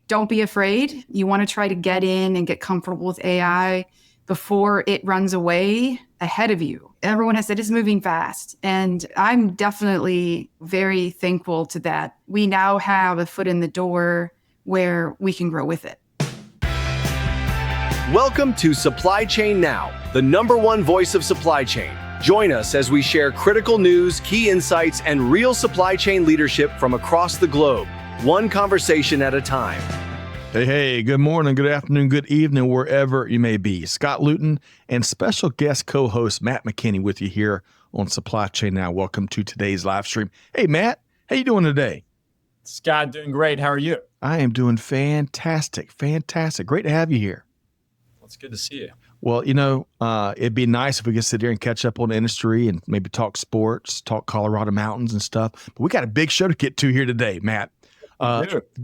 don't be afraid. You want to try to get in and get comfortable with AI before it runs away ahead of you. Everyone has said it's moving fast, and I'm definitely very thankful to that. We now have a foot in the door where we can grow with it. Welcome to Supply Chain Now, the #1 voice of supply chain. Join us as we share critical news, key insights, and real supply chain leadership from across the globe, one conversation at a time. Hey, good morning, good afternoon, good evening, wherever you may be. Scott Luton and special guest co-host Matt McKinney with you here on Supply Chain Now. Welcome to today's live stream. Hey, Matt, how you doing today? Scott, doing great. How are you? I am doing fantastic. Great to have you here. Well, it's good to see you. Well, it'd be nice if we could sit here and catch up on the industry and maybe talk sports, talk Colorado mountains and stuff. But we got a big show to get to here today, Matt.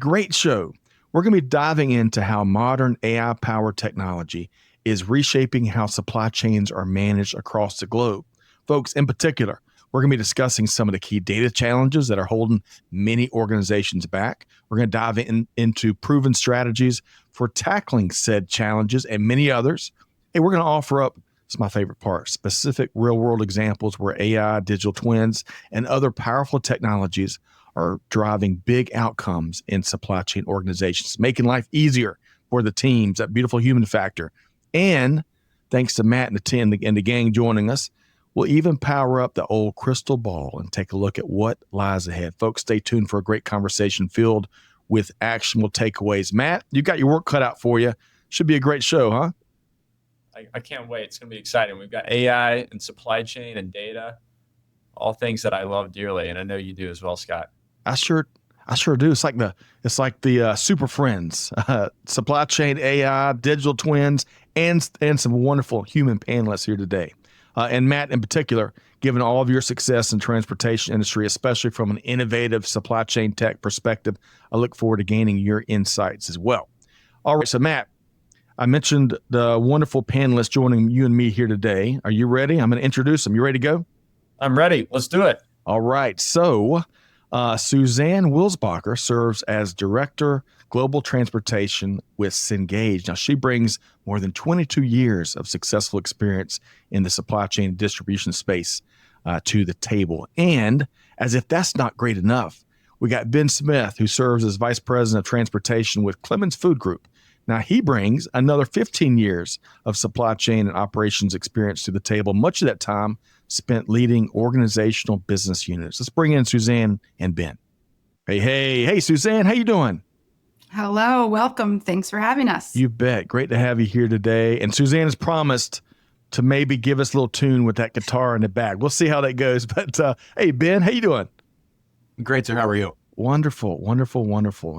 Great show. We're going to be diving into how modern AI-powered technology is reshaping how supply chains are managed across the globe. Folks, in particular, we're going to be discussing some of the key data challenges that are holding many organizations back. We're going to dive into proven strategies for tackling said challenges and many others. Hey, we're going to offer up, it's my favorite part, specific real-world examples where AI, digital twins, and other powerful technologies are driving big outcomes in supply chain organizations, making life easier for the teams, that beautiful human factor. And thanks to Matt and the gang joining us, we'll even power up the old crystal ball and take a look at what lies ahead. Folks, stay tuned for a great conversation filled with actionable takeaways. Matt, you got your work cut out for you. Should be a great show, huh? I can't wait. It's going to be exciting. We've got AI and supply chain and data, all things that I love dearly, and I know you do as well, Scott. I sure do. It's like the Super Friends, supply chain, AI, digital twins, and some wonderful human panelists here today. And Matt, in particular, given all of your success in the transportation industry, especially from an innovative supply chain tech perspective, I look forward to gaining your insights as well. All right, so Matt, I mentioned the wonderful panelists joining you and me here today. Are you ready? I'm going to introduce them. You ready to go? I'm ready. Let's do it. All right. So Suzanne Wilsbacher serves as Director, Global Transportation with Cengage. Now, she brings more than 22 years of successful experience in the supply chain and distribution space to the table. And as if that's not great enough, we got Ben Smith, who serves as Vice President of Transportation with Clemens Food Group. Now, he brings another 15 years of supply chain and operations experience to the table, much of that time spent leading organizational business units. Let's bring in Suzanne and Ben. Hey, Suzanne, how you doing? Hello, welcome. Thanks for having us. You bet. Great to have you here today. And Suzanne has promised to maybe give us a little tune with that guitar in the back. We'll see how that goes. But hey, Ben, how you doing? Great, sir. How are you? Wonderful.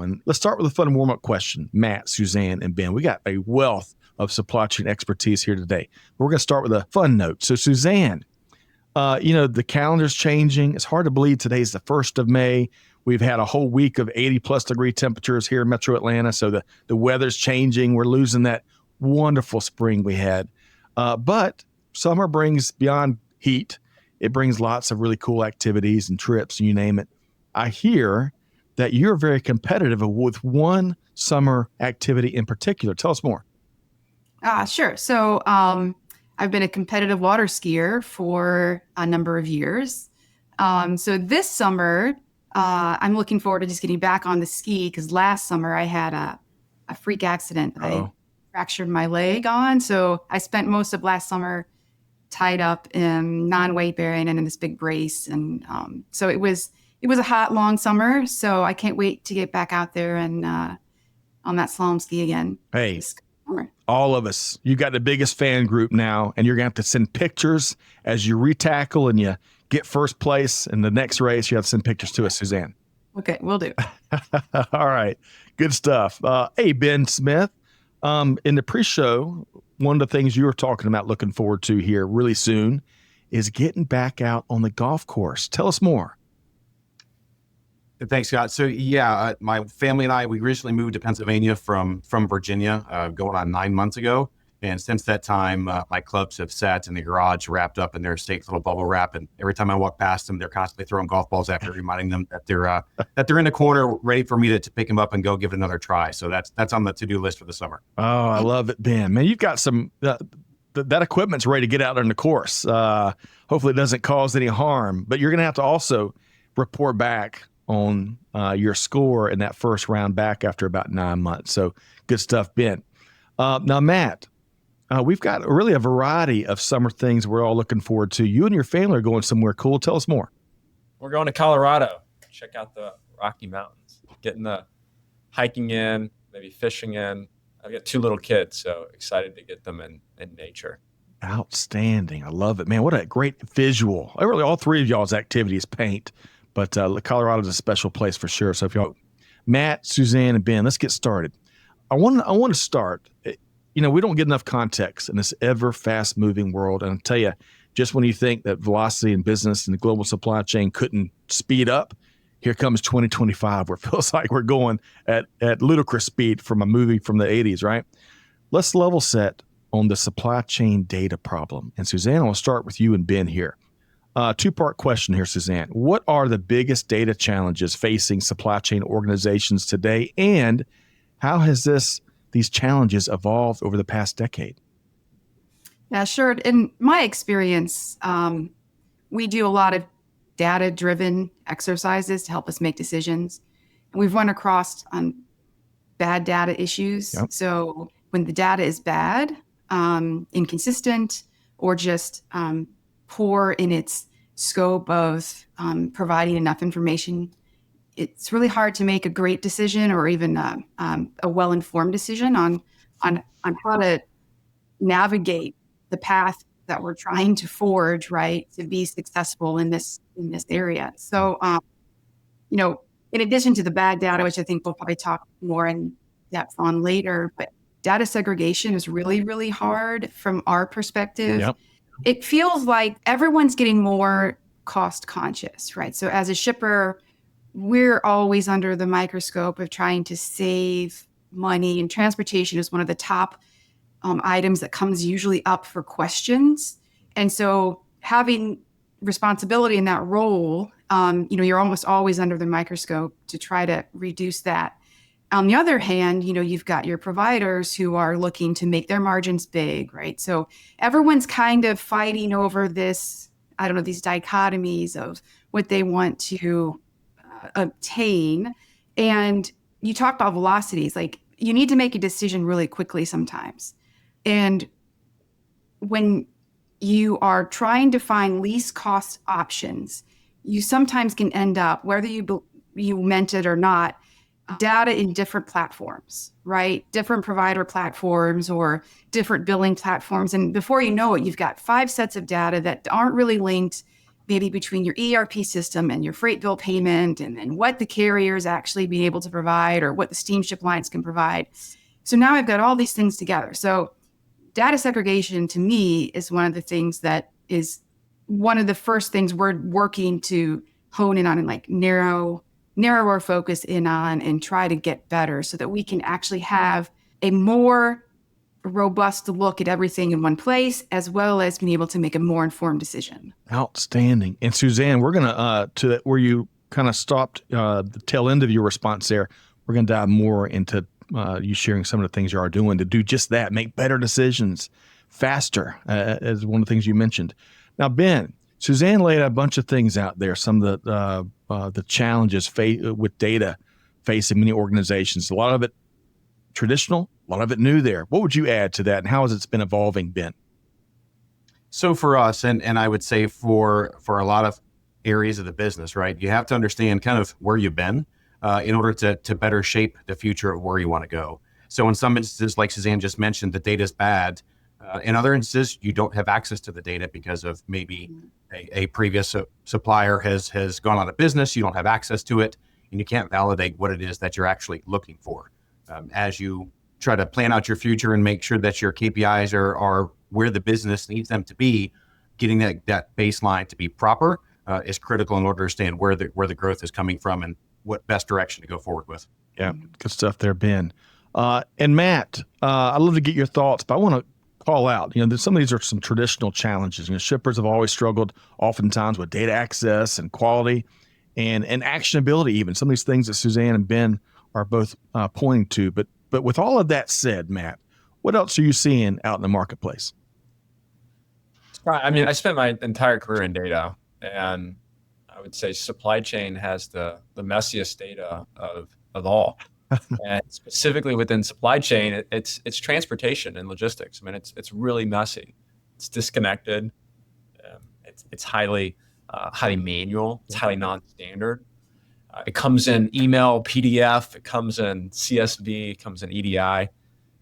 And let's start with a fun warm-up question. Matt, Suzanne, and Ben, we got a wealth of supply chain expertise here today. We're going to start with a fun note. So, Suzanne, the calendar's changing. It's hard to believe today's the 1st of May. We've had a whole week of 80-plus degree temperatures here in Metro Atlanta, so the weather's changing. We're losing that wonderful spring we had. But summer brings, beyond heat, it brings lots of really cool activities and trips, you name it. I hear that you're very competitive with one summer activity in particular. Tell us more. Sure. So I've been a competitive water skier for a number of years. So this summer, I'm looking forward to just getting back on the ski because last summer I had a freak accident that I fractured my leg on. So I spent most of last summer tied up in non-weight bearing and in this big brace. And so it was a hot, long summer. So I can't wait to get back out there and on that slalom ski again. Hey, all of us, you got the biggest fan group now, and you're going to have to send pictures as you retackle and you get first place in the next race. You have to send pictures to us, Suzanne. Okay, will do. All right, good stuff. Hey, Ben Smith, in the pre-show, one of the things you were talking about looking forward to here really soon is getting back out on the golf course. Tell us more. Thanks, Scott. So my family and I, we recently moved to Pennsylvania from Virginia, going on 9 months ago. And since that time, my clubs have sat in the garage wrapped up in their safe little bubble wrap. And every time I walk past them, they're constantly throwing golf balls after, reminding them that they're in the corner ready for me to pick them up and go give it another try. So that's on the to-do list for the summer. Oh, I love it, Ben. Man, you've got some that equipment's ready to get out there in the course. Hopefully it doesn't cause any harm, but you're going to have to also report back on your score in that first round back after about 9 months. So good stuff, Ben. Now, Matt, we've got really a variety of summer things we're all looking forward to. You and your family are going somewhere cool. Tell us more. We're going to Colorado. Check out the Rocky Mountains. Getting the hiking in, maybe fishing in. I've got 2 little kids, so excited to get them in nature. Outstanding. I love it, man. What a great visual. Really, all 3 of y'all's activities paint, but Colorado is a special place for sure. So if y'all, Matt, Suzanne, and Ben, let's get started. I want to start. We don't get enough context in this ever fast moving world. And I'll tell you, just when you think that velocity in business and the global supply chain couldn't speed up, here comes 2025, where it feels like we're going at ludicrous speed from a movie from the 80s, right? Let's level set on the supply chain data problem. And Suzanne, I'll start with you and Ben here. 2-part question here, Suzanne. What are the biggest data challenges facing supply chain organizations today? And how has these challenges evolved over the past decade? Yeah, sure. In my experience, we do a lot of data-driven exercises to help us make decisions. And we've run across bad data issues. Yep. So when the data is bad, inconsistent, or just poor in its scope of providing enough information, it's really hard to make a great decision or even a well-informed decision on how to navigate the path that we're trying to forge, right, to be successful in this area. So, in addition to the bad data, which I think we'll probably talk more in depth on later, but data segregation is really, really hard from our perspective. Yep. It feels like everyone's getting more cost conscious, right? So as a shipper, we're always under the microscope of trying to save money, and transportation is one of the top items that comes usually up for questions. And so having responsibility in that role, you're almost always under the microscope to try to reduce that. On the other hand, you've got your providers who are looking to make their margins big, right? So everyone's kind of fighting over this, these dichotomies of what they want to obtain. And you talked about velocities, like you need to make a decision really quickly sometimes. And when you are trying to find least cost options, you sometimes can end up, whether you meant it or not, data in different platforms, right? Different provider platforms or different billing platforms. And before you know it, you've got 5 sets of data that aren't really linked, maybe between your ERP system and your freight bill payment, and then what the carriers actually be able to provide or what the steamship lines can provide. So now I've got all these things together. So data segregation to me is one of the things that is one of the first things we're working to hone in on and like narrow our focus in on and try to get better so that we can actually have a more robust look at everything in one place, as well as being able to make a more informed decision. Outstanding. And Suzanne, we're going to that where you kind of stopped the tail end of your response there, we're going to dive more into you sharing some of the things you are doing to do just that, make better decisions faster, as one of the things you mentioned. Now, Ben, Suzanne laid a bunch of things out there, some of the challenges with data facing many organizations. A lot of it traditional, a lot of it new there. What would you add to that, and how has it been evolving, Ben? So for us, and I would say for a lot of areas of the business, right, you have to understand kind of where you've been in order to better shape the future of where you want to go. So in some instances, like Suzanne just mentioned, the data is bad. In other instances, you don't have access to the data because of maybe a previous supplier has gone out of business. You don't have access to it, and you can't validate what it is that you're actually looking for. As you try to plan out your future and make sure that your KPIs are where the business needs them to be, getting that baseline to be proper is critical in order to understand where the growth is coming from and what best direction to go forward with. Yeah, good stuff there, Ben. And Matt, I'd love to get your thoughts, but I want to call out. Some of these are some traditional challenges. Shippers have always struggled oftentimes with data access and quality and actionability even. Some of these things that Suzanne and Ben are both pointing to. But with all of that said, Matt, what else are you seeing out in the marketplace? I mean, I spent my entire career in data, and I would say supply chain has the messiest data of all. And specifically within supply chain, it's transportation and logistics. I mean, it's really messy. It's disconnected. It's highly manual. It's highly non-standard. It comes in email, PDF. It comes in CSV. It comes in EDI.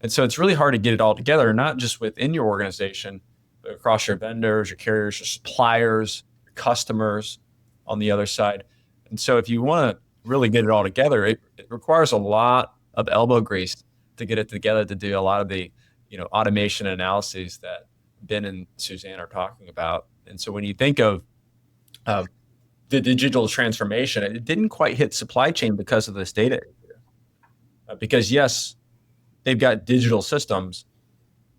And so it's really hard to get it all together, not just within your organization, but across your vendors, your carriers, your suppliers, your customers on the other side. And so if you want to really get it all together, it requires a lot of elbow grease to get it together to do a lot of the automation analyses that Ben and Suzanne are talking about. And so when you think of the digital transformation, it didn't quite hit supply chain because of this data issue. Because yes, they've got digital systems,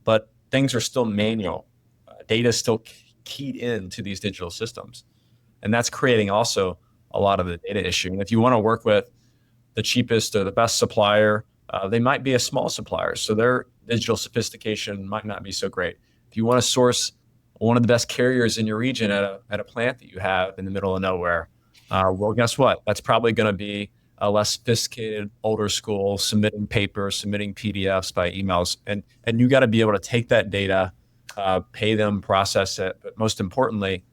but things are still manual. Data is still keyed into these digital systems. And that's creating also a lot of the data issue. And if you want to work with the cheapest or the best supplier, they might be a small supplier. So their digital sophistication might not be so great. If you want to source one of the best carriers in your region at a plant that you have in the middle of nowhere, well, guess what? That's probably going to be a less sophisticated, older school, submitting papers, submitting PDFs by emails. And you got to be able to take that data, pay them, process it, but most importantly,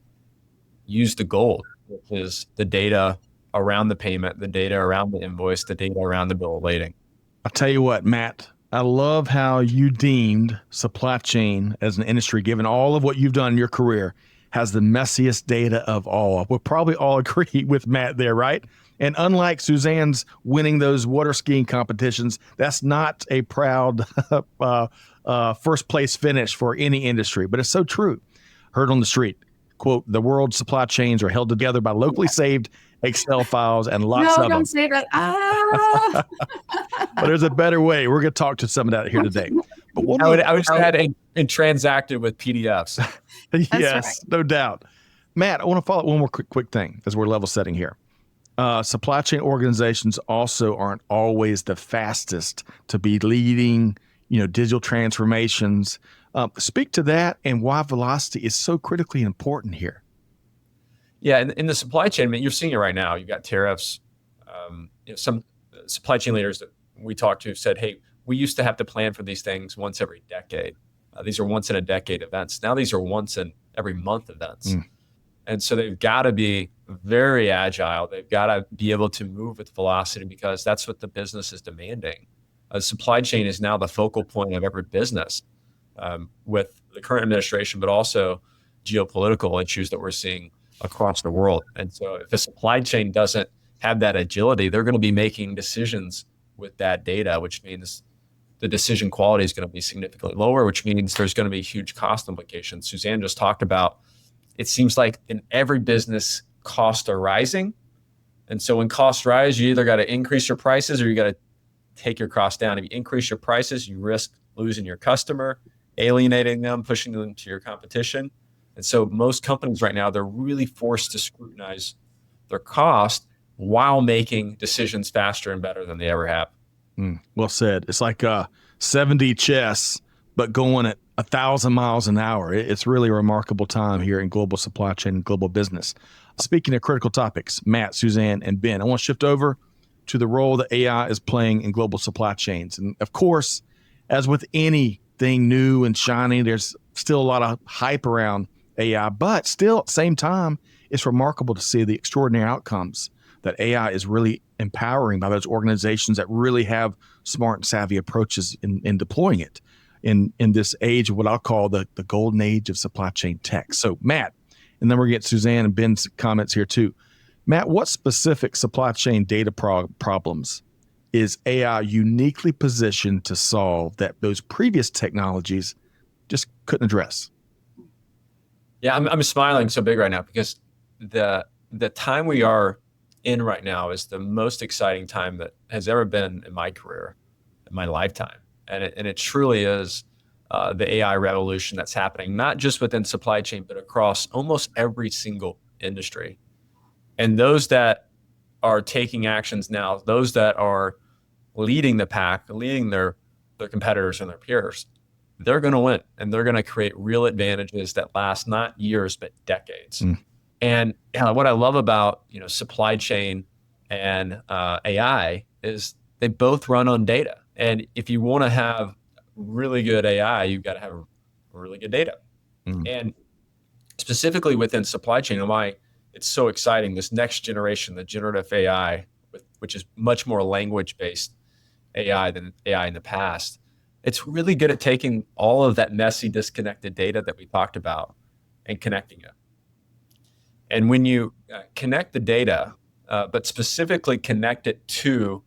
use the gold, which is the data around the payment, the data around the invoice, the data around the bill of lading. I'll tell you what, Matt, I love how you deemed supply chain as an industry, given all of what you've done in your career, has the messiest data of all. We'll probably all agree with Matt there, right? And unlike Suzanne's winning those water skiing competitions, that's not a proud first place finish for any industry, but it's so true. Heard on the street, quote, the world's supply chains are held together by locally saved Excel files and lots of them. No, don't say that. Ah. But there's a better way. We're going to talk to some of that here today. But I would add and transacted with PDFs. Yes, right. no doubt. Matt, I want to follow up one more quick thing as we're level setting here. Supply chain organizations also aren't always the fastest to be leading, digital transformations. Speak to that and why velocity is so critically important here. Yeah, in the supply chain, I mean, you're seeing it right now. You've got tariffs. Some supply chain leaders that we talked to said, hey, we used to have to plan for these things once every decade. These are once in a decade events. Now these are once in every month events. And so they've got to be very agile. They've got to be able to move with velocity because that's what the business is demanding. Supply chain is now the focal point of every business with the current administration, but also geopolitical issues that we're seeing across the world. And so if the supply chain doesn't have that agility, they're going to be making decisions with that data, which means the decision quality is going to be significantly lower, which means there's going to be huge cost implications. Suzanne just talked about, it seems like in every business, costs are rising. And so when costs rise, you either got to increase your prices or you got to take your costs down. If you increase your prices, you risk losing your customer, alienating them, pushing them to your competition. And so most companies right now, they're really forced to scrutinize their cost while making decisions faster and better than they ever have. Well said. It's like 70 chess, but going at 1,000 miles an hour. It's really a remarkable time here in global supply chain and global business. Speaking of critical topics, Matt, Suzanne, and Ben, I want to shift over to the role that AI is playing in global supply chains. And of course, as with anything new and shiny, there's still a lot of hype around AI, but still at the same time, it's remarkable to see the extraordinary outcomes that AI is really empowering by those organizations that really have smart and savvy approaches in deploying it in this age of what I'll call the golden age of supply chain tech. So Matt, and then we're going to get Suzanne and Ben's comments here too. Matt, what specific supply chain data problems is AI uniquely positioned to solve that those previous technologies just couldn't address? Yeah, I'm smiling so big right now because the time we are in right now is the most exciting time that has ever been in my career, in my lifetime. And it truly is the AI revolution that's happening, not just within supply chain, but across almost every single industry. And those that are taking actions now, those that are leading the pack, leading their competitors and their peers, they're going to win, and they're going to create real advantages that last not years but decades. And what I love about supply chain and AI is they both run on data. And if you want to have really good AI, you've got to have really good data. And specifically within supply chain, and why it's so exciting, this next generation, the generative AI, which is much more language-based AI than AI in the past, it's really good at taking all of that messy, disconnected data that we talked about and connecting it. And when you connect the data, but specifically connect it to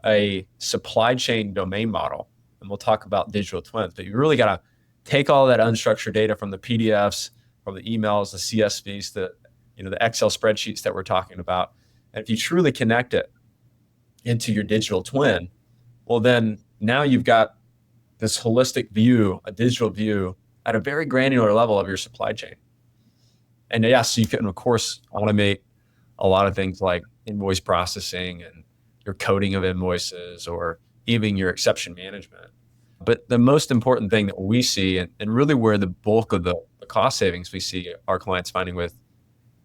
a supply chain domain model, and we'll talk about digital twins, but you really got to take all that unstructured data from the PDFs, from the emails, the CSVs, the Excel spreadsheets that we're talking about. And if you truly connect it into your digital twin, well, then now you've got this holistic view, a digital view at a very granular level of your supply chain. And yes, you can, of course, automate a lot of things like invoice processing and your coding of invoices, or even your exception management. But the most important thing that we see, and really where the bulk of the cost savings we see our clients finding with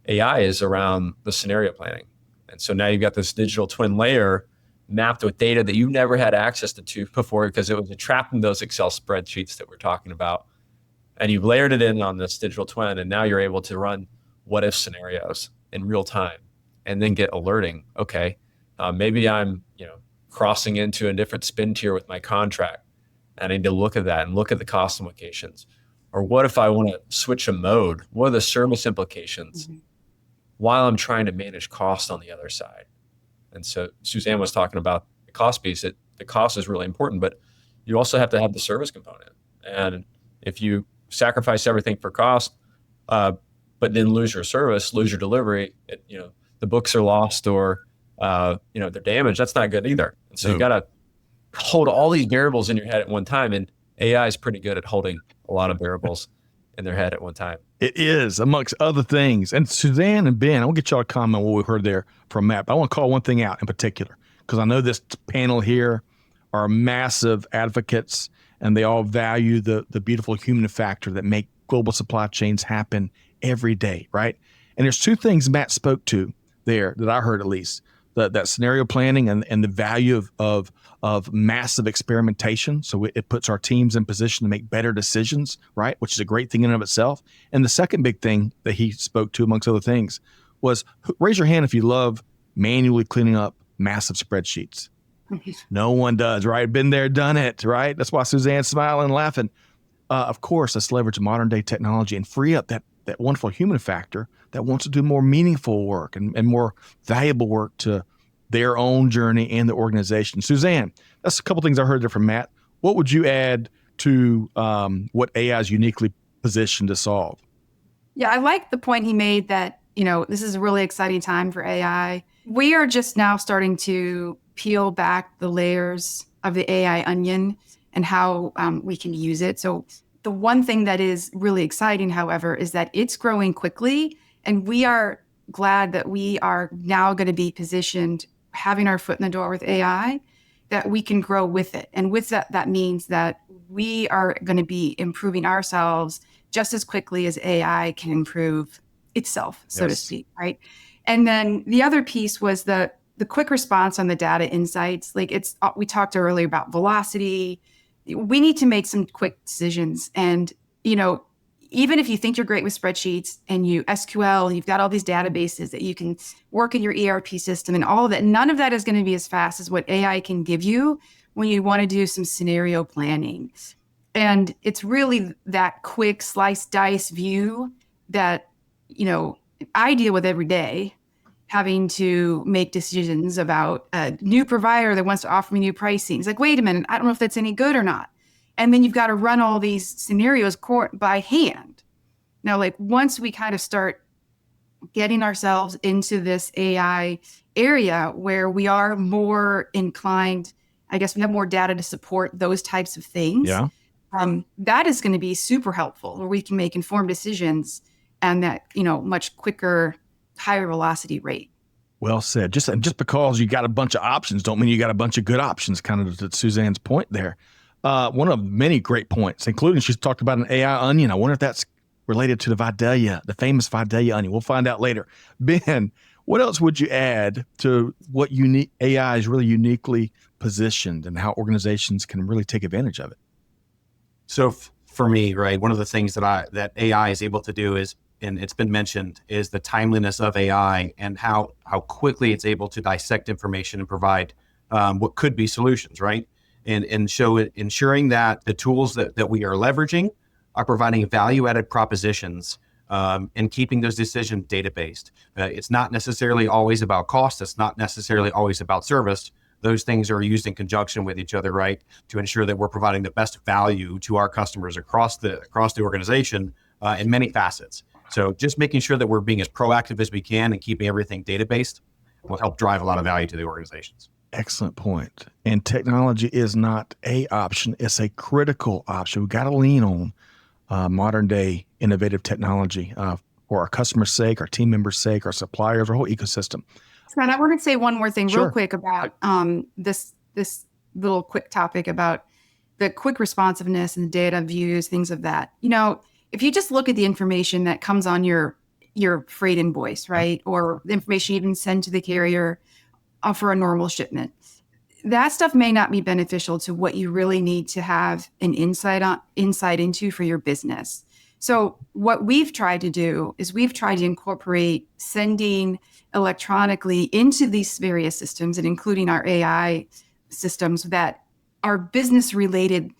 AI, is around the scenario planning. And so now you've got this digital twin layer mapped with data that you've never had access to before, because it was trapped in those Excel spreadsheets that we're talking about. And you've layered it in on this digital twin, and now you're able to run what if scenarios in real time, and then get alerting. Okay, maybe I'm crossing into a different spend tier with my contract. I need to look at that and look at the cost implications. Or what if I want to switch a mode? What are the service implications while I'm trying to manage cost on the other side? And so Suzanne was talking about the cost piece. The cost is really important, but you also have to have the service component. And if you sacrifice everything for cost, but then lose your service, lose your delivery, the books are lost, or they're damaged, that's not good either. And so you got to hold all these variables in your head at one time. And AI is pretty good at holding a lot of variables in their head at one time. It is, amongst other things. And Suzanne and Ben, I want to get y'all to comment on what we heard there from Matt. But I want to call one thing out in particular, because I know this panel here are massive advocates, and they all value the beautiful human factor that make global supply chains happen every day, right? And there's two things Matt spoke to there that I heard, at least, that scenario planning and the value of massive experimentation. So it puts our teams in position to make better decisions, right? Which is a great thing in and of itself. And the second big thing that he spoke to, amongst other things, was raise your hand if you love manually cleaning up massive spreadsheets. No one does, right? Been there, done it, right? That's why Suzanne's smiling and laughing. Of course, let's leverage modern day technology and free up that wonderful human factor that wants to do more meaningful work and more valuable work to their own journey and the organization. Suzanne, that's a couple things I heard there from Matt. What would you add to what AI is uniquely positioned to solve? Yeah, I like the point he made that, this is a really exciting time for AI. We are just now starting to peel back the layers of the AI onion and how we can use it. So the one thing that is really exciting, however, is that it's growing quickly, and we are glad that we are now going to be positioned, having our foot in the door with AI, that we can grow with it. And with that means that we are going to be improving ourselves just as quickly as AI can improve itself, so to speak, right? And then the other piece was the quick response on the data insights. Like we talked earlier about velocity. We need to make some quick decisions. And, even if you think you're great with spreadsheets and you SQL, and you've got all these databases that you can work in your ERP system and all of that, none of that is going to be as fast as what AI can give you when you want to do some scenario planning. And it's really that quick slice dice view that, I deal with every day, having to make decisions about a new provider that wants to offer me new pricing. It's like, wait a minute, I don't know if that's any good or not. And then you've got to run all these scenarios by hand. Now, once we kind of start getting ourselves into this AI area where we are more inclined, I guess we have more data to support those types of things. Yeah. That is going to be super helpful, where we can make informed decisions and that, much quicker, higher velocity rate. Well said. Just because you got a bunch of options don't mean you got a bunch of good options, kind of to Suzanne's point there. One of many great points, including she's talked about an AI onion. I wonder if that's related to the famous Vidalia onion. We'll find out later. Ben, what else would you add to what unique AI is really uniquely positioned and how organizations can really take advantage of it? So for me, right, one of the things that AI is able to do is, and it's been mentioned, is the timeliness of AI and how quickly it's able to dissect information and provide what could be solutions, right? And ensuring that the tools that we are leveraging are providing value-added propositions and keeping those decisions data-based. It's not necessarily always about cost. It's not necessarily always about service. Those things are used in conjunction with each other, right, to ensure that we're providing the best value to our customers across the organization in many facets. So just making sure that we're being as proactive as we can and keeping everything data-based will help drive a lot of value to the organizations. Excellent point. And technology is not a option. It's a critical option. We've got to lean on modern day innovative technology for our customers' sake, our team members' sake, our suppliers, our whole ecosystem. Fred, I want to say one more thing Sure. real quick about this little quick topic about the quick responsiveness and data views, things of that. If you just look at the information that comes on your freight invoice, right, or the information you even send to the carrier for a normal shipment, that stuff may not be beneficial to what you really need to have an insight into for your business. So what we've tried to do is we've tried to incorporate sending electronically into these various systems, and including our AI systems, that are business related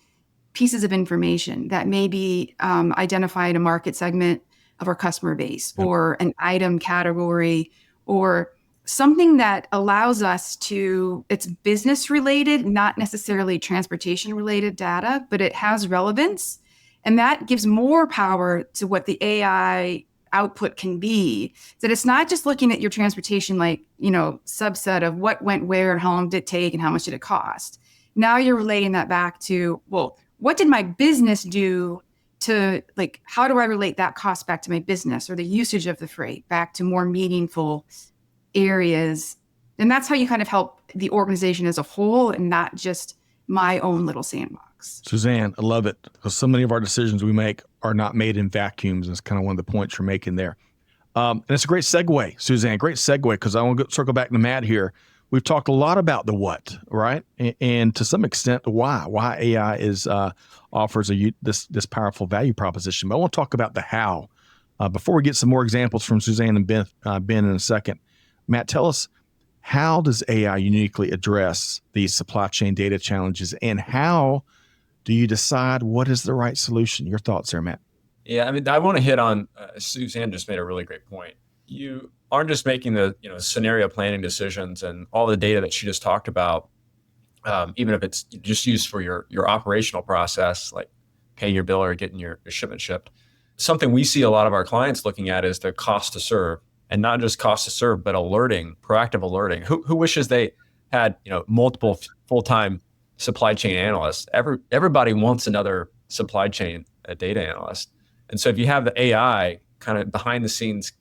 pieces of information that may be identify a market segment of our customer base, or an item category, or something that allows us to, it's business related, not necessarily transportation related data, but it has relevance. And that gives more power to what the AI output can be. That it's not just looking at your transportation, subset of what went where and how long did it take and how much did it cost. Now you're relating that back to, well, what did my business do to, how do I relate that cost back to my business, or the usage of the freight back to more meaningful areas? And that's how you kind of help the organization as a whole and not just my own little sandbox. Suzanne, I love it, because so many of our decisions we make are not made in vacuums. That's kind of one of the points you're making there. And it's a great segue, Suzanne, great segue, because I want to circle back to Matt here. We've talked a lot about the what, right? And to some extent, the why AI offers this powerful value proposition. But I want to talk about the how. Before we get some more examples from Suzanne and Ben in a second, Matt, tell us, how does AI uniquely address these supply chain data challenges, and how do you decide what is the right solution? Your thoughts there, Matt? Yeah, I mean, I want to hit on, Suzanne just made a really great point. You aren't just making the scenario planning decisions and all the data that she just talked about, even if it's just used for your operational process, like paying your bill or getting your shipment shipped. Something we see a lot of our clients looking at is the cost to serve, and not just cost to serve, but alerting, proactive alerting. Who wishes they had multiple full-time supply chain analysts? Everybody wants another supply chain data analyst. And so if you have the AI kind of behind the scenes,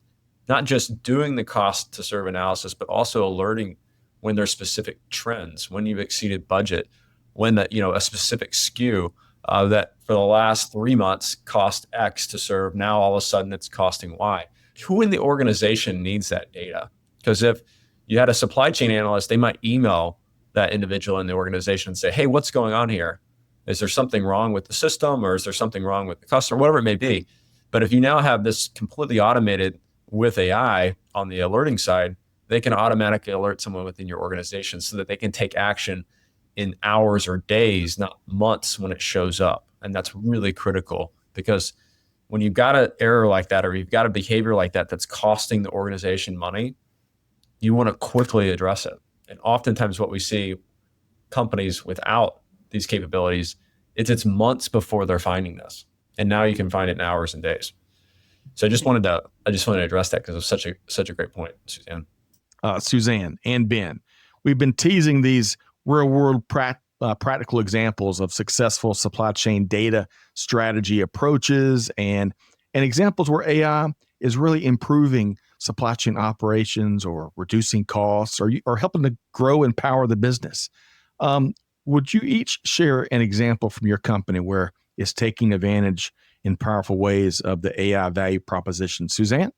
not just doing the cost to serve analysis, but also alerting when there's specific trends, when you've exceeded budget, when a specific SKU that for the last 3 months cost X to serve, now all of a sudden it's costing Y. Who in the organization needs that data? Because if you had a supply chain analyst, they might email that individual in the organization and say, hey, what's going on here? Is there something wrong with the system, or is there something wrong with the customer, whatever it may be? But if you now have this completely automated with AI on the alerting side, they can automatically alert someone within your organization so that they can take action in hours or days, not months, when it shows up. And that's really critical, because when you've got an error like that, or you've got a behavior like that that's costing the organization money, you want to quickly address it. And oftentimes what we see, companies without these capabilities, it's months before they're finding this. And now you can find it in hours and days. So I just wanted to address that, because it was such a great point, Suzanne. Suzanne and Ben, we've been teasing these real world practical examples of successful supply chain data strategy approaches and examples where AI is really improving supply chain operations or reducing costs or helping to grow and power the business. Would you each share an example from your company where it's taking advantage in powerful ways of the AI value proposition? Suzanne?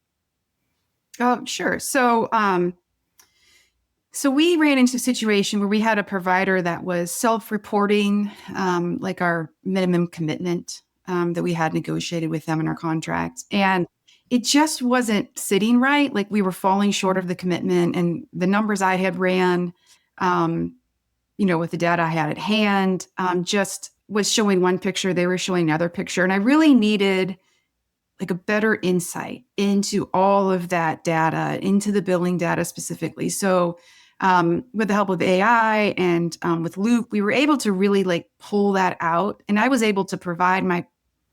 Sure. So we ran into a situation where we had a provider that was self-reporting, like our minimum commitment that we had negotiated with them in our contract. And it just wasn't sitting right. Like we were falling short of the commitment, and the numbers I had ran, with the data I had at hand, just was showing one picture. They were showing another picture. And I really needed like a better insight into all of that data, into the billing data specifically. So with the help of AI and with Loop, we were able to really like pull that out. And I was able to provide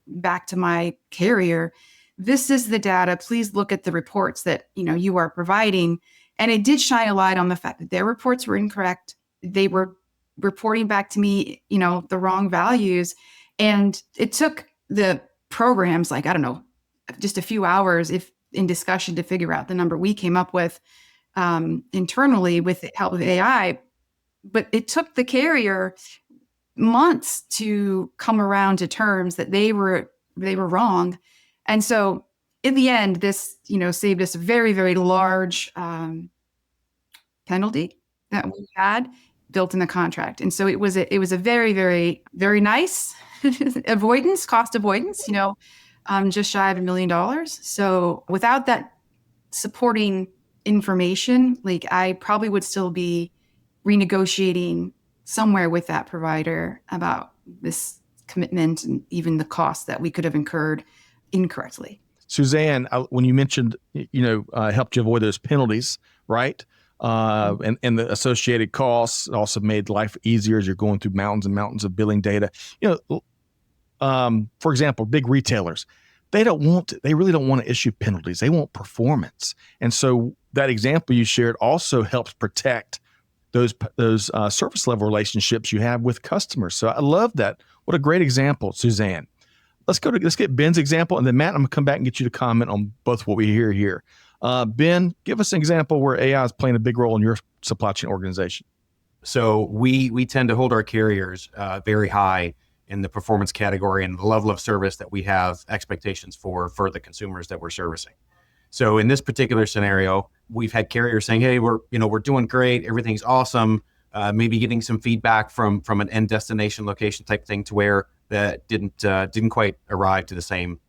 back to my carrier, this is the data. Please look at the reports that you are providing. And it did shine a light on the fact that their reports were incorrect. They were reporting back to me, the wrong values. And it took the programs, like, I don't know, just a few hours in discussion to figure out the number we came up with internally with the help of AI. But it took the carrier months to come around to terms that they were wrong. And so in the end, this, saved us a very, very large penalty that we had built in the contract. And so it was a very, very, very nice cost avoidance, just shy of $1 million. So without that supporting information, like I probably would still be renegotiating somewhere with that provider about this commitment and even the cost that we could have incurred incorrectly. Suzanne, when you mentioned, helped you avoid those penalties, right? And the associated costs also made life easier as you're going through mountains and mountains of billing data. For example, big retailers, they really don't want to issue penalties. They want performance. And so that example you shared also helps protect those service level relationships you have with customers. So I love that. What a great example, Suzanne. Let's get Ben's example, and then Matt, I'm going to come back and get you to comment on both what we hear here. Ben, give us an example where AI is playing a big role in your supply chain organization. So we tend to hold our carriers very high in the performance category and the level of service that we have expectations for the consumers that we're servicing. So in this particular scenario, we've had carriers saying, "Hey, we're doing great, everything's awesome." Maybe getting some feedback from an end destination location type thing to where that didn't quite arrive to the same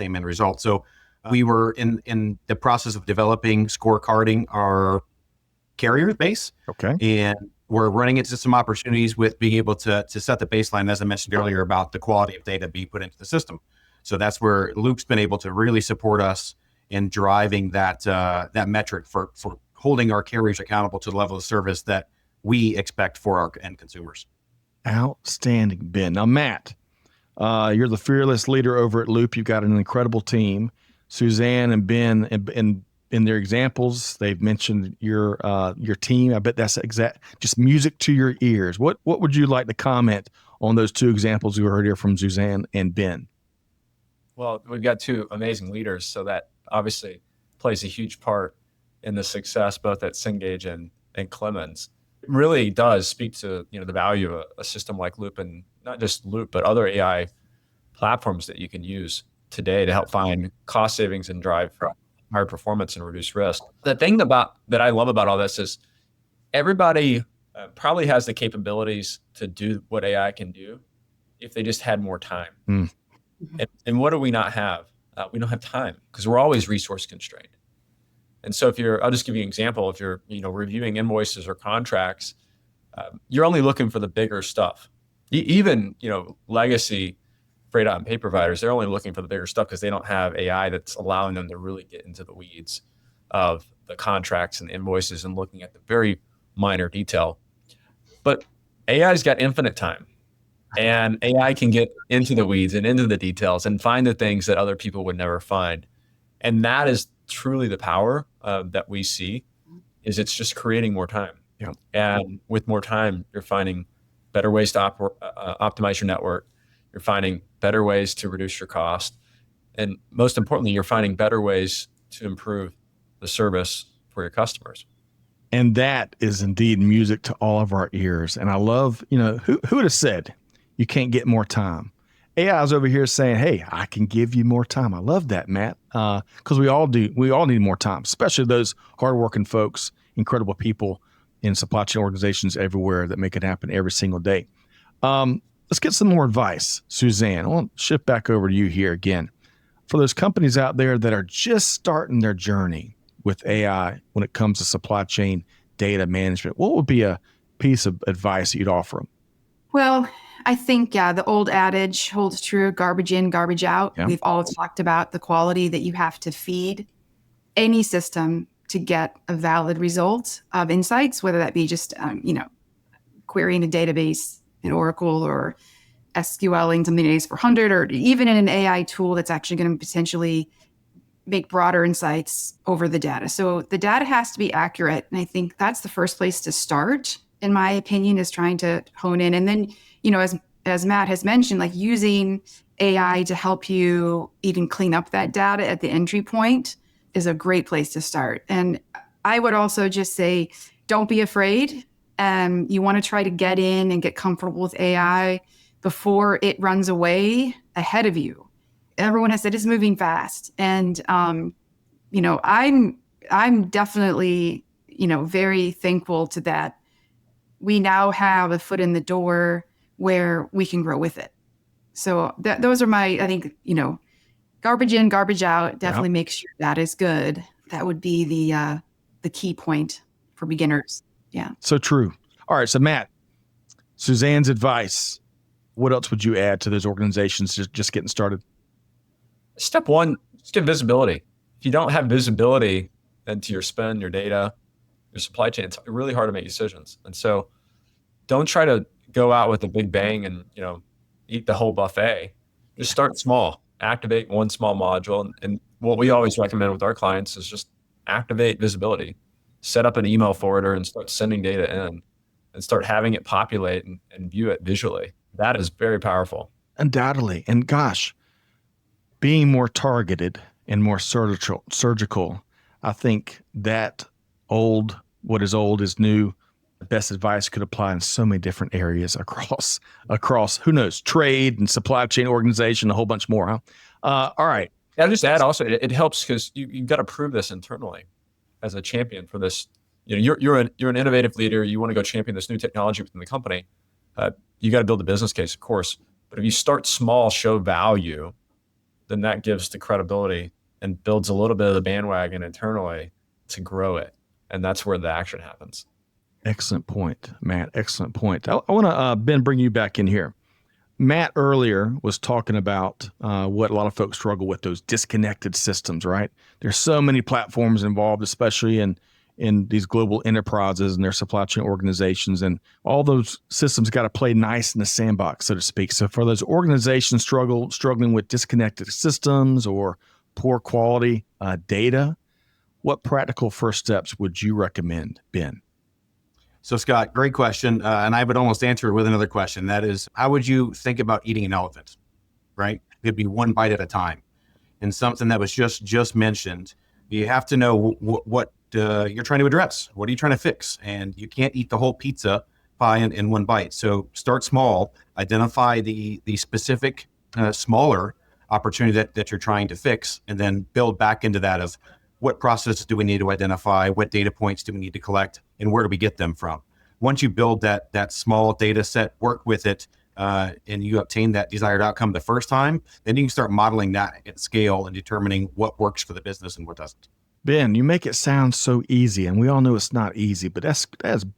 end result. So we were in the process of developing scorecarding our carrier base. Okay. And we're running into some opportunities with being able to set the baseline, as I mentioned earlier, about the quality of data being put into the system. So that's where Loop's been able to really support us in driving that metric for holding our carriers accountable to the level of service that we expect for our end consumers. Outstanding, Ben. Now, Matt, you're the fearless leader over at Loop. You've got an incredible team. Suzanne and Ben, in their examples, they've mentioned your team. I bet that's just music to your ears. What would you like to comment on those two examples we heard here from Suzanne and Ben? Well, we've got two amazing leaders, so that obviously plays a huge part in the success both at Cengage and Clemens. It really does speak to the value of a system like Loop, and not just Loop, but other AI platforms that you can use today to help find cost savings and drive higher performance and reduce risk. The thing that I love about all this is everybody probably has the capabilities to do what AI can do if they just had more time. Mm. And what do we not have? We don't have time because we're always resource constrained. And so I'll just give you an example. If you're, reviewing invoices or contracts, you're only looking for the bigger stuff. Even, legacy freight out and pay providers, they're only looking for the bigger stuff because they don't have AI that's allowing them to really get into the weeds of the contracts and the invoices and looking at the very minor detail. But AI's got infinite time, and AI can get into the weeds and into the details and find the things that other people would never find. And that is truly the power that we see, is it's just creating more time. Yeah. And with more time, you're finding better ways to optimize your network. You're finding better ways to reduce your cost. And most importantly, you're finding better ways to improve the service for your customers. And that is indeed music to all of our ears. And I love, who would have said you can't get more time? AI is over here saying, hey, I can give you more time. I love that, Matt, because we all do. We all need more time, especially those hardworking folks, incredible people in supply chain organizations everywhere that make it happen every single day. Let's get some more advice, Suzanne. I want to shift back over to you here again. For those companies out there that are just starting their journey with AI when it comes to supply chain data management, what would be a piece of advice you'd offer them? Well, I think, the old adage holds true, garbage in, garbage out. Yeah. We've all talked about the quality that you have to feed any system to get a valid result of insights, whether that be just, querying a database in Oracle or SQLing something in AS400, or even in an AI tool that's actually going to potentially make broader insights over the data. So the data has to be accurate. And I think that's the first place to start, in my opinion, is trying to hone in. And then, as Matt has mentioned, like using AI to help you even clean up that data at the entry point is a great place to start. And I would also just say, don't be afraid. You want to try to get in and get comfortable with AI before it runs away ahead of you. Everyone has said it's moving fast. And, I'm definitely, very thankful to that. We now have a foot in the door where we can grow with it. So those are I think, garbage in, garbage out, definitely make sure that is good. That would be the key point for beginners. Yeah. So true. All right. So Matt, Suzanne's advice, what else would you add to those organizations just getting started? Step one, just get visibility. If you don't have visibility into your spend, your data, your supply chain, it's really hard to make decisions. And so don't try to go out with a big bang and, eat the whole buffet. Just start small, activate one small module. And what we always recommend with our clients is just activate visibility, set up an email forwarder and start sending data in and start having it populate and view it visually. That is very powerful. Undoubtedly. And gosh, being more targeted and more surgical, I think that what is old is new. Best advice could apply in so many different areas across, who knows, trade and supply chain organization, a whole bunch more, huh? All right. I'll just add also, it helps because you've got to prove this internally as a champion for this. You're an innovative leader. You want to go champion this new technology within the company. You got to build a business case, of course. But if you start small, show value, then that gives the credibility and builds a little bit of the bandwagon internally to grow it. And that's where the action happens. Excellent point, Matt. Excellent point. I want to, Ben, bring you back in here. Matt earlier was talking about what a lot of folks struggle with, those disconnected systems, right? There's so many platforms involved, especially in these global enterprises and their supply chain organizations, and all those systems got to play nice in the sandbox, so to speak. So for those organizations struggling with disconnected systems or poor quality data, what practical first steps would you recommend, Ben? So Scott, great question. And I would almost answer it with another question. That is, how would you think about eating an elephant, right? It'd be one bite at a time. And something that was just mentioned, you have to know what you're trying to address. What are you trying to fix? And you can't eat the whole pizza pie in one bite. So start small, identify the specific smaller opportunity that you're trying to fix, and then build back into that of what processes do we need to identify, what data points do we need to collect, and where do we get them from? Once you build that small data set, work with it, and you obtain that desired outcome the first time, then you can start modeling that at scale and determining what works for the business and what doesn't. Ben, you make it sound so easy, and we all know it's not easy, but that's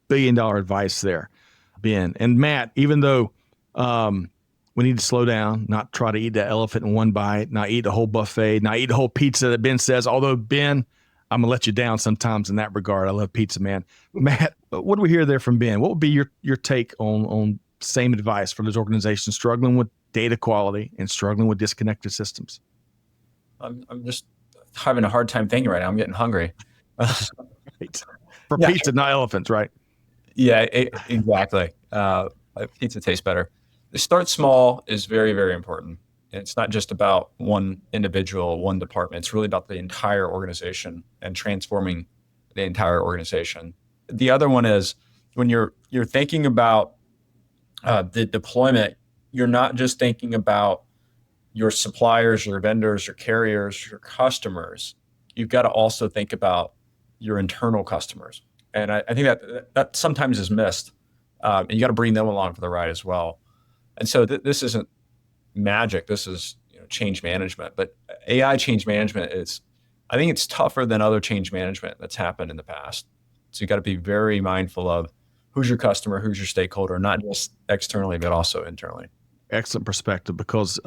billion-dollar advice there, Ben. And Matt, even though we need to slow down, not try to eat that elephant in one bite, not eat the whole buffet, not eat the whole pizza that Ben says, although, Ben, I'm going to let you down sometimes in that regard. I love pizza, man. Matt, what do we hear there from Ben? What would be your take on same advice for those organizations struggling with data quality and struggling with disconnected systems? I'm just having a hard time thinking right now. I'm getting hungry. For pizza, not elephants, right? Yeah, exactly. pizza tastes better. Start small is very, very important. And it's not just about one individual, one department. It's really about the entire organization and transforming the entire organization. The other one is when you're thinking about the deployment, you're not just thinking about your suppliers, your vendors, your carriers, your customers. You've got to also think about your internal customers. And I think that sometimes is missed. And you got to bring them along for the ride as well. And so this isn't magic. This is change management. But AI change management I think it's tougher than other change management that's happened in the past. So you got to be very mindful of who's your customer, who's your stakeholder, not just externally, but also internally. Excellent perspective because,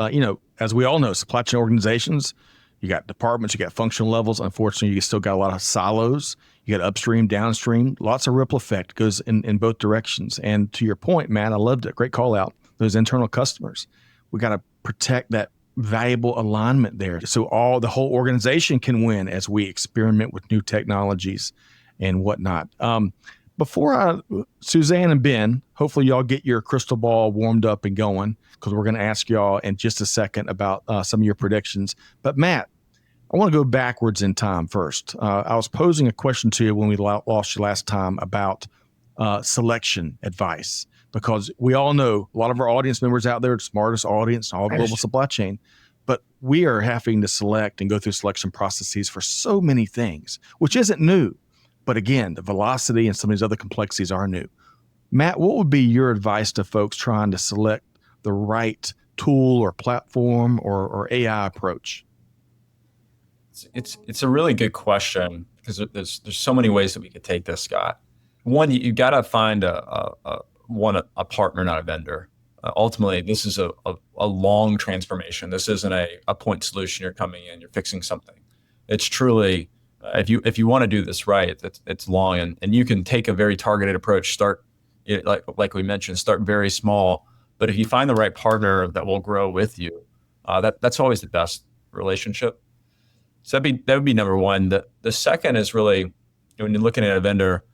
as we all know, supply chain organizations, you got departments, you got functional levels. Unfortunately, you still got a lot of silos. You got upstream, downstream, lots of ripple effect goes in both directions. And to your point, Matt, I loved it. Great call out. Those internal customers. We got to protect that valuable alignment there. So the whole organization can win as we experiment with new technologies and whatnot. Before Suzanne and Ben, hopefully y'all get your crystal ball warmed up and going because we're going to ask y'all in just a second about some of your predictions. But Matt, I want to go backwards in time first. I was posing a question to you when we lost you last time about selection advice because we all know a lot of our audience members out there, the smartest audience in all of global supply chain, but we are having to select and go through selection processes for so many things, which isn't new. But again, the velocity and some of these other complexities are new. Matt, what would be your advice to folks trying to select the right tool or platform or AI approach? It's a really good question because there's so many ways that we could take this, Scott. One, you got to find a partner, not a vendor. Ultimately, this is a long transformation. This isn't a point solution. You're coming in, you're fixing something. It's truly, if you want to do this right, it's long, and you can take a very targeted approach. Start, like we mentioned, start very small. But if you find the right partner that will grow with you, that's always the best relationship. So that would be number one. The second is really when you're looking at a vendor,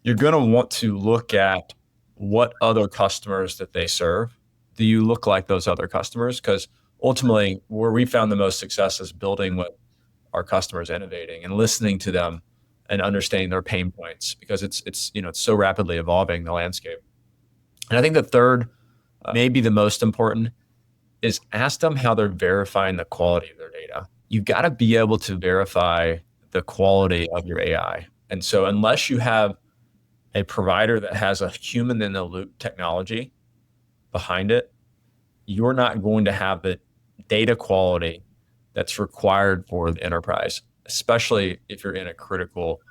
you're going to want to look at what other customers that they serve. Do you look like those other customers? Because ultimately, where we found the most success is building with our customers, innovating and listening to them and understanding their pain points because it's so rapidly evolving, the landscape. And I think the third, maybe the most important, is ask them how they're verifying the quality of their data. You've got to be able to verify the quality of your AI. And so unless you have a provider that has a human in the loop technology behind it, you're not going to have the data quality that's required for the enterprise, especially if you're in a critical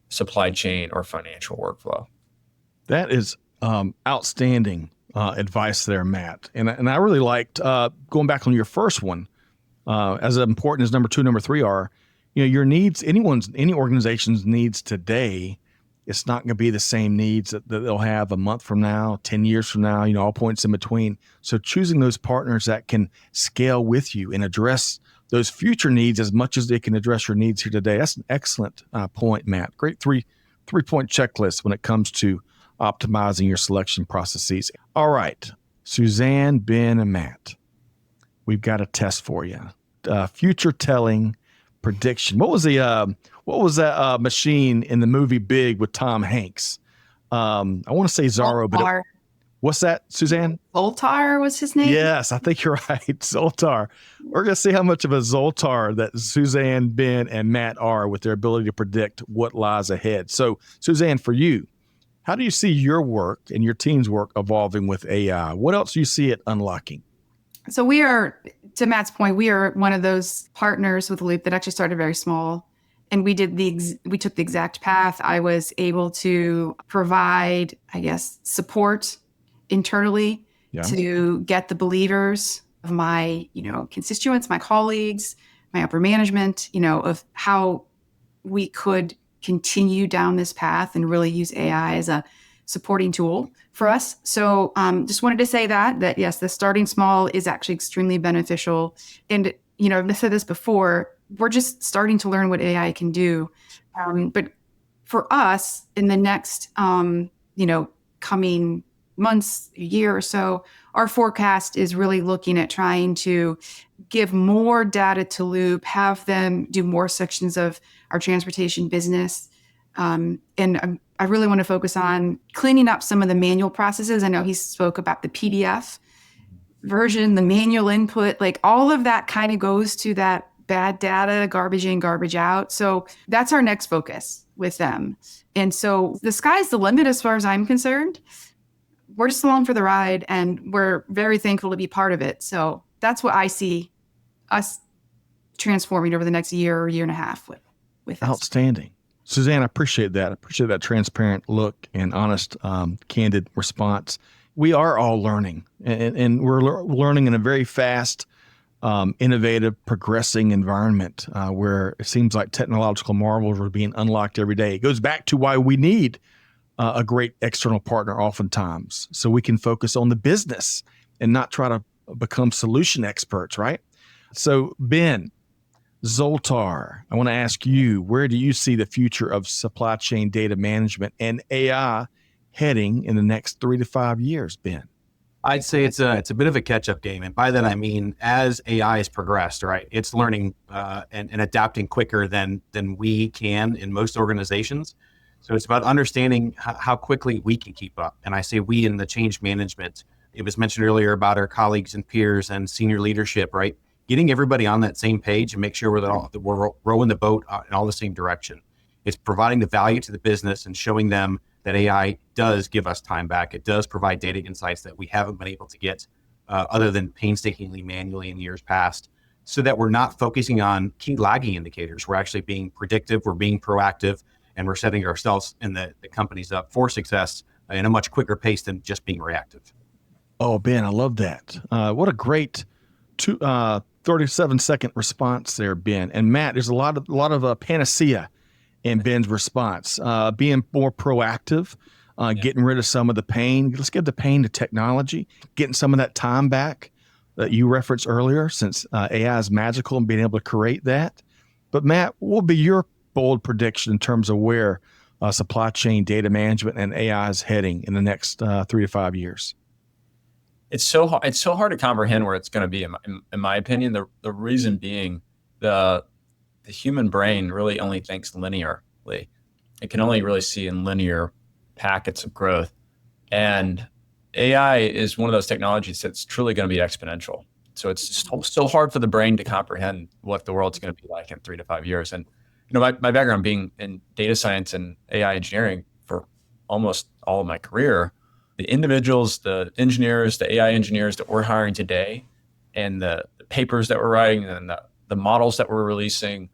supply chain or financial workflow. That is outstanding advice there, Matt. And I really liked going back on your first one, as important as number 2, number 3 are, your needs, any organization's needs today, it's not going to be the same needs that they'll have a month from now, 10 years from now, all points in between. So choosing those partners that can scale with you and address those future needs as much as they can address your needs here today. That's an excellent point, Matt. Great three-point checklist when it comes to optimizing your selection processes. All right, Suzanne, Ben, and Matt, we've got a test for you. Future telling prediction. What was that machine in the movie Big with Tom Hanks? I want to say Zorro, but what's that, Suzanne? Zoltar was his name? Yes, I think you're right. Zoltar. We're going to see how much of a Zoltar that Suzanne, Ben, and Matt are with their ability to predict what lies ahead. So, Suzanne, for you, how do you see your work and your team's work evolving with AI? What else do you see it unlocking? So we are, to Matt's point, we are one of those partners with Loop that actually started very small. And we took the exact path. I was able to provide, support internally to get the believers of my, constituents, my colleagues, my upper management, of how we could continue down this path and really use AI as a supporting tool for us. So just wanted to say that yes, the starting small is actually extremely beneficial. And, I've said this before, we're just starting to learn what AI can do. But for us in the next, coming months, a year or so, our forecast is really looking at trying to give more data to Loop, have them do more sections of our transportation business. I really want to focus on cleaning up some of the manual processes. I know he spoke about the PDF version, the manual input, like all of that kind of goes to that bad data, garbage in, garbage out. So that's our next focus with them. And so the sky's the limit as far as I'm concerned. We're just along for the ride, and we're very thankful to be part of it. So that's what I see us transforming over the next year or year and a half with this. Outstanding. Suzanne, I appreciate that. I appreciate that transparent look and honest, candid response. We are all learning, and we're learning in a very fast, innovative, progressing environment where it seems like technological marvels are being unlocked every day. It goes back to why we need a great external partner oftentimes, so we can focus on the business and not try to become solution experts, right? So Ben, Zoltar, I want to ask you, where do you see the future of supply chain data management and AI heading in the next 3 to 5 years, Ben? I'd say it's a bit of a catch-up game. And by that, I mean, as AI has progressed, right, it's learning and adapting quicker than we can in most organizations. So it's about understanding how quickly we can keep up. And I say we in the change management. It was mentioned earlier about our colleagues and peers and senior leadership, right? Getting everybody on that same page and make sure we're rowing the boat in all the same direction. It's providing the value to the business and showing them that AI does give us time back. It does provide data insights that we haven't been able to get other than painstakingly manually in years past, so that we're not focusing on key lagging indicators. We're actually being predictive, we're being proactive, and we're setting ourselves and the companies up for success in a much quicker pace than just being reactive. Oh, Ben, I love that. What a great 37-second response there, Ben. And Matt, there's a lot of panacea in Ben's response. Being more proactive, getting rid of some of the pain. Let's give the pain to technology, getting some of that time back that you referenced earlier, since AI is magical and being able to create that. But Matt, what will be your bold prediction in terms of where supply chain data management and AI is heading in the next 3 to 5 years? It's so hard to comprehend where it's going to be. In my opinion, the reason being the human brain really only thinks linearly. It can only really see in linear packets of growth. And AI is one of those technologies that's truly going to be exponential. So it's so hard for the brain to comprehend what the world's going to be like in 3 to 5 years. And my background being in data science and AI engineering for almost all of my career, the individuals, the engineers, the AI engineers that we're hiring today, and the papers that we're writing and the models that we're releasing,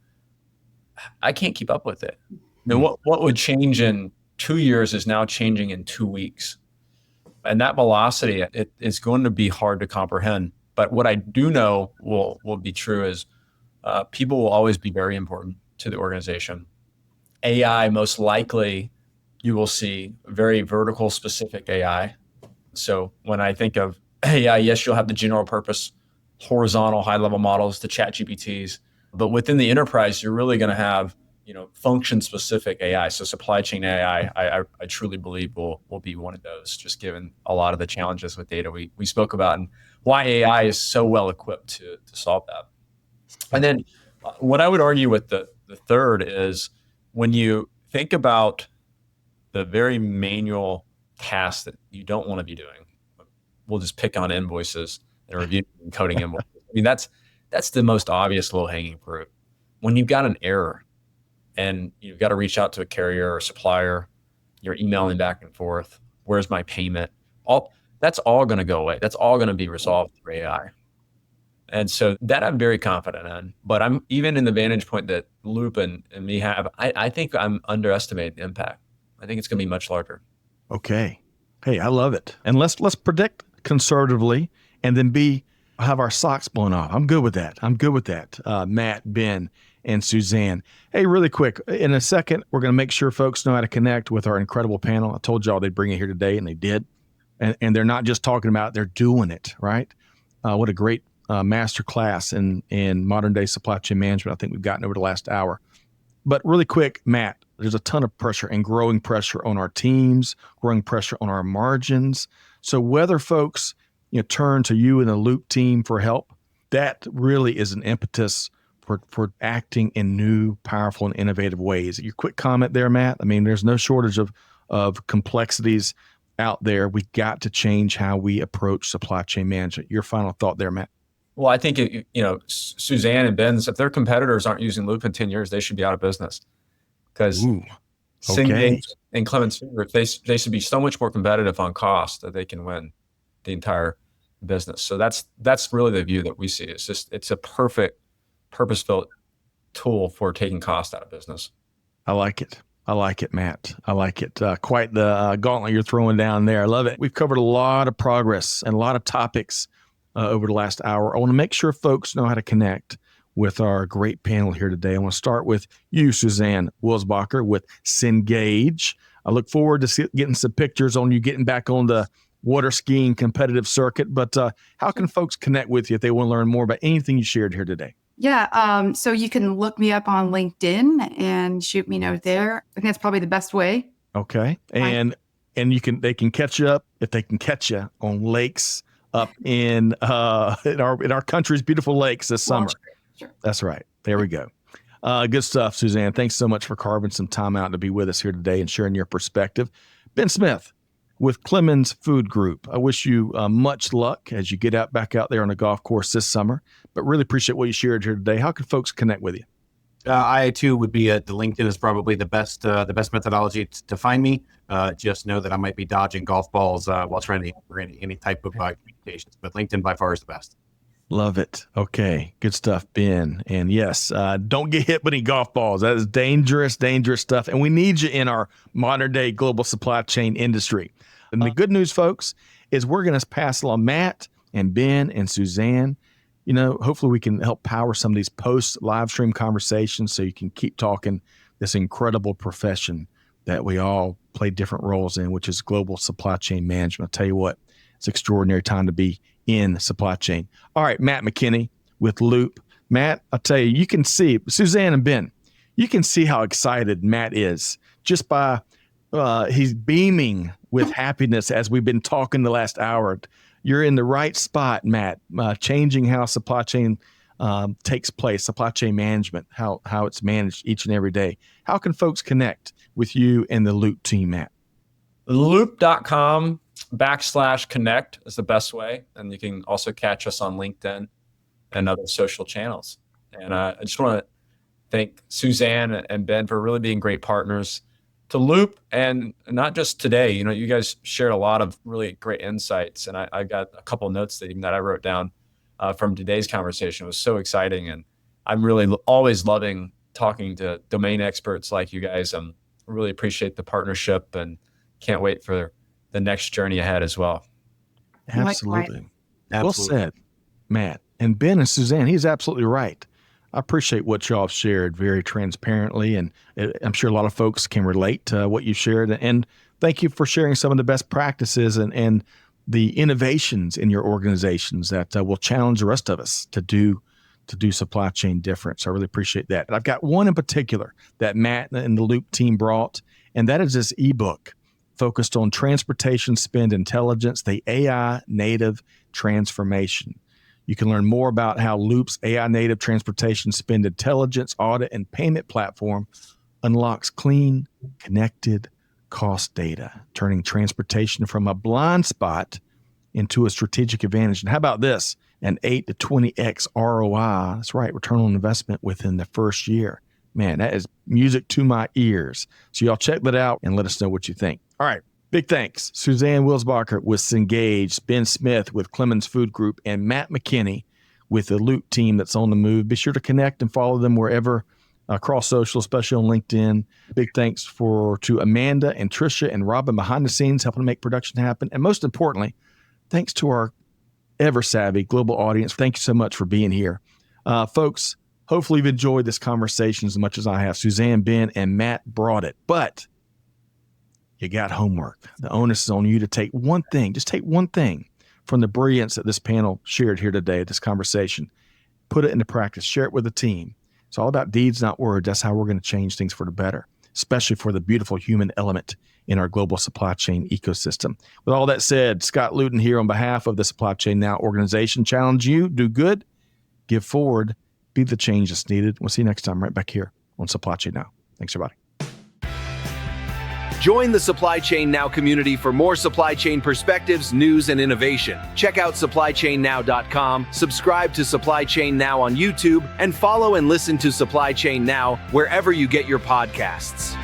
I can't keep up with it. I mean, what would change in 2 years is now changing in 2 weeks. And that velocity, it is going to be hard to comprehend. But what I do know will be true is people will always be very important to the organization. AI, most likely, you will see very vertical specific AI. So when I think of AI, yes, you'll have the general purpose, horizontal high level models, the chat GPTs, but within the enterprise, you're really going to have, function specific AI. So supply chain AI, I truly believe will be one of those, just given a lot of the challenges with data we spoke about and why AI is so well equipped to solve that. And then what I would argue with the third is when you think about the very manual tasks that you don't want to be doing. We'll just pick on invoices and reviewing and coding invoices. I mean, that's the most obvious low-hanging fruit. When you've got an error and you've got to reach out to a carrier or supplier, you're emailing back and forth, where's my payment? That's all going to go away. That's all going to be resolved through AI. And so that I'm very confident in, but I'm even in the vantage point that Loop and me have, I think I'm underestimating the impact. I think it's going to be much larger. Okay. Hey, I love it. And let's predict conservatively and then have our socks blown off. I'm good with that. Matt, Ben, and Suzanne. Hey, really quick, in a second, we're going to make sure folks know how to connect with our incredible panel. I told y'all they'd bring it here today, and they did. And they're not just talking about it, they're doing it, right? What a great master class in modern day supply chain management I think we've gotten over the last hour. But really quick, Matt, there's a ton of pressure and growing pressure on our teams, growing pressure on our margins. So whether folks turn to you and the Loop team for help, that really is an impetus for acting in new, powerful, and innovative ways. Your quick comment there, Matt. I mean, there's no shortage of complexities out there. We got to change how we approach supply chain management. Your final thought there, Matt. Well, I think Suzanne and Ben's, if their competitors aren't using Loop in 10 years, they should be out of business. Because Cengage and Clemens, they should be so much more competitive on cost that they can win the entire business. So that's really the view that we see. It's a perfect purpose-built tool for taking cost out of business. I like it, Matt. I like it. Quite the gauntlet you're throwing down there. I love it. We've covered a lot of progress and a lot of topics over the last hour. I want to make sure folks know how to connect with our great panel here today. I want to start with you, Suzanne Wilsbacher with Cengage. I look forward to getting some pictures on you getting back on the water skiing competitive circuit. But how can folks connect with you if they want to learn more about anything you shared here today? Yeah, so you can look me up on LinkedIn and shoot me a note there. I think that's probably the best way. Okay, and they can catch you up if they can catch you on lakes up in our country's beautiful lakes this summer. Sure. That's right. There we go. Good stuff, Suzanne. Thanks so much for carving some time out to be with us here today and sharing your perspective. Ben Smith with Clemens Food Group. I wish you much luck as you get back out there on the golf course this summer, but really appreciate what you shared here today. How can folks connect with you? I too would be the LinkedIn is probably the best methodology to find me. Just know that I might be dodging golf balls while trying to answer any type of communications, but LinkedIn by far is the best. Love it. Okay. Good stuff, Ben. And yes, don't get hit with any golf balls. That is dangerous, dangerous stuff. And we need you in our modern day global supply chain industry. And the good news, folks, is we're going to pass along Matt and Ben and Suzanne. Hopefully we can help power some of these post live stream conversations so you can keep talking this incredible profession that we all play different roles in, which is global supply chain management. I'll tell you what, it's an extraordinary time to be in supply chain. All right, Matt McKinney with Loop. Matt, I'll tell you, you can see, Suzanne and Ben, you can see how excited Matt is just by, he's beaming with happiness as we've been talking the last hour. You're in the right spot, Matt, changing how supply chain takes place, supply chain management, how it's managed each and every day. How can folks connect with you and the Loop team, Matt? Loop.com/connect is the best way. And you can also catch us on LinkedIn and other social channels. And I just want to thank Suzanne and Ben for really being great partners to Loop, and not just today. You guys shared a lot of really great insights, and I got a couple of notes that I wrote down from today's conversation. It was so exciting, and I'm really always loving talking to domain experts like you guys. Really appreciate the partnership and can't wait for the next journey ahead as well. Absolutely. Well said, Matt. And Ben and Suzanne, he's absolutely right. I appreciate what y'all have shared very transparently, and I'm sure a lot of folks can relate to what you shared. And thank you for sharing some of the best practices and the innovations in your organizations that will challenge the rest of us to do supply chain different. So I really appreciate that. And I've got one in particular that Matt and the Loop team brought, and that is this ebook focused on transportation spend intelligence, the AI native transformation. You can learn more about how Loop's AI native transportation spend intelligence, audit, and payment platform unlocks clean, connected cost data, turning transportation from a blind spot into a strategic advantage. And how about this? An 8 to 20x ROI. That's right, return on investment within the first year. Man, that is music to my ears. So y'all check that out and let us know what you think. All right. Big thanks. Suzanne Wilsbacher with Cengage, Ben Smith with Clemens Food Group, and Matt McKinney with the Loop team that's on the move. Be sure to connect and follow them wherever across social, especially on LinkedIn. Big thanks to Amanda and Tricia and Robin behind the scenes helping to make production happen. And most importantly, thanks to our ever-savvy global audience. Thank you so much for being here. Folks, hopefully you've enjoyed this conversation as much as I have. Suzanne, Ben, and Matt brought it. But you got homework. The onus is on you to take one thing, just take one thing from the brilliance that this panel shared here today, this conversation. Put it into practice. Share it with the team. It's all about deeds, not words. That's how we're going to change things for the better, especially for the beautiful human element in our global supply chain ecosystem. With all that said, Scott Luton here on behalf of the Supply Chain Now organization, challenge you, do good, give forward, be the change that's needed. We'll see you next time right back here on Supply Chain Now. Thanks, everybody. Join the Supply Chain Now community for more supply chain perspectives, news, and innovation. Check out supplychainnow.com, subscribe to Supply Chain Now on YouTube, and follow and listen to Supply Chain Now wherever you get your podcasts.